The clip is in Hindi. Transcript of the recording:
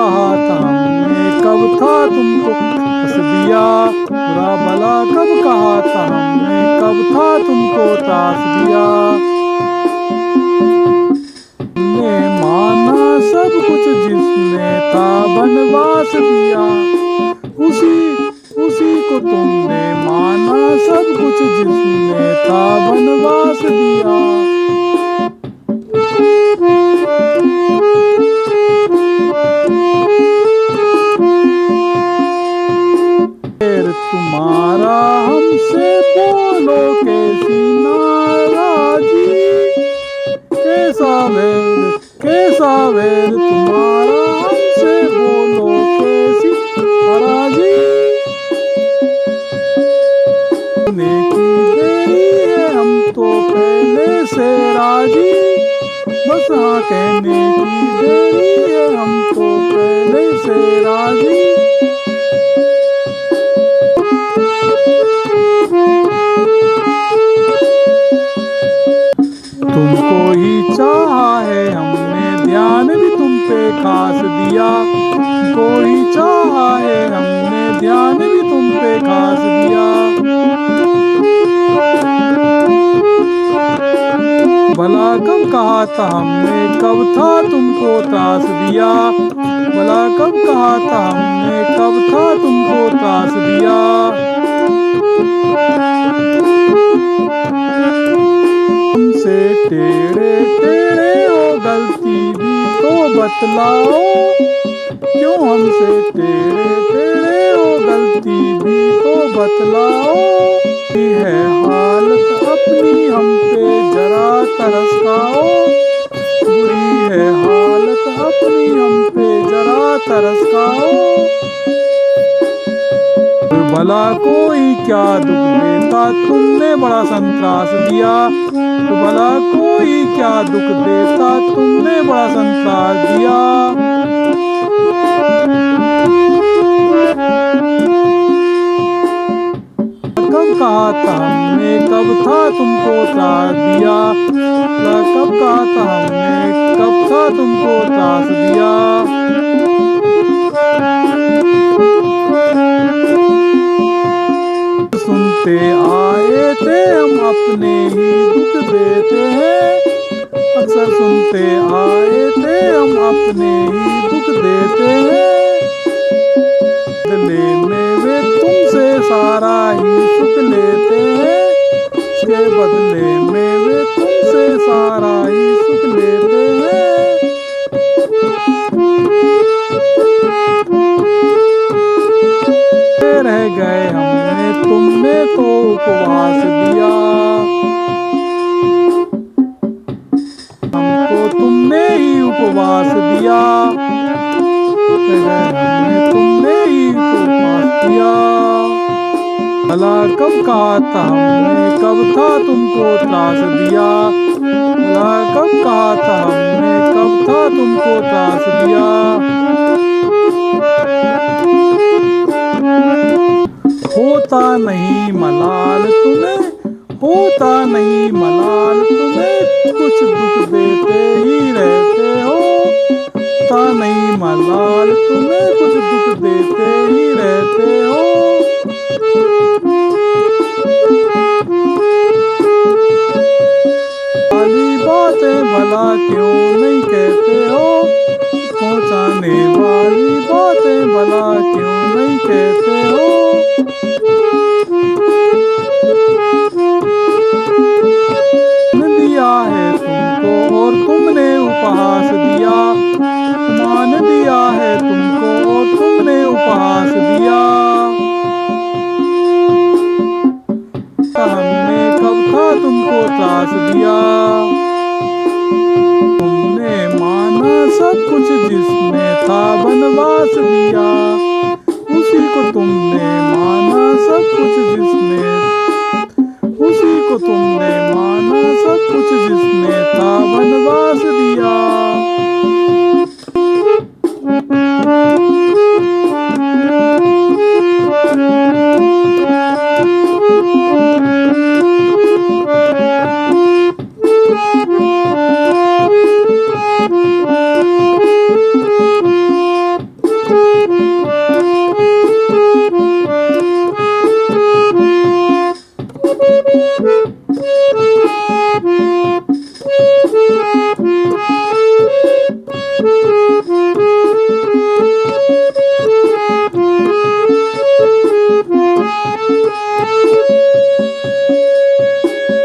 कहा था हमने, कब था तुमको हंस दिया। बुरा भला कब कहा था हमने, कब था तुमको त्रास दिया। तुमने माना सब कुछ जिसने था बनवास दिया, उसी उसी को तुमने माना सब कुछ जिसने था बनवास दिया। फिर तुम्हारा हमसे बोलो कैसी नाराजी, कैसा वैर तुम्हारा हमसे बोलो कैसी नाराजी। कहने की देरी है हम तो पहले से राजी, बस हाँ कहने की देरी है हम तो पहले से राजी। तुमको ही चाहा है हमने, ध्यान भी तुम पे खास दिया। तुमको ही चाहा है हमने, ध्यान भी तुम पे खास दिया। भला कब कहा था हमने, कब था तुमको त्रास दिया। भला कब कहा था हमने, कब था तुमको त्रास दिया। हमसे टेढ़े टेढ़े हो गलती भी तो बतलाओ, क्यों हमसे टेढ़े टेढ़े हो गलती भी तो बतलाओ। बुरी है हालत अपनी हम पे जरा तरस खाओ, बुरी है हालत अपनी हम पे जरा तरस खाओ। भला कोई क्या दुख देता तुमने बड़ा संतरास दिया, तो भला कोई क्या दुख देता तुमने बड़ा संतरास दिया। कब कहा था हमने, कब था तुमको त्रास दिया। कब कहा था हमने, कब था तुमको त्रास दिया। सुनते आए थे हम अपने ही दुख देते हैं, अक्सर सुनते आए थे हम अपने ही दुख देते हैं। बदले में वे तुमसे सारा ही सुख लेते हैं, उसके बदले में वे तुमसे सारा ही सुख लेते हैं। रह गए हमने, तुमने तो उपवास दिया। हमको तुमने ही उपवास दिया, हमने तुमने ही उपवास दिया। भला कब कहा था हमने, कब था तुमको त्रास दिया। भला कब कहा था हमने, कब था तुमको त्रास दिया। होता नहीं मलाल तुम्हें, होता नहीं मलाल तुम्हें, कुछ दुख देते ही रहते हो। होता नहीं मलाल तुम्हें, कुछ दुख देते ही रहते हो। वाली बातें भला क्यों नहीं कहते हो, पहुँचाने वाली बातें भला क्यों नहीं कहते हो। दिया है तुमको और तुमने उपहास दिया, मान दिया है तुमको और तुमने उपहास दिया। हमने कब था तुमको त्रास दिया। तुमने माना सब कुछ जिसने था बनवास दिया, उसी को तुमने माना सब कुछ जिसने, उसी को तुमने माना सब कुछ जिसने था बनवास दिया।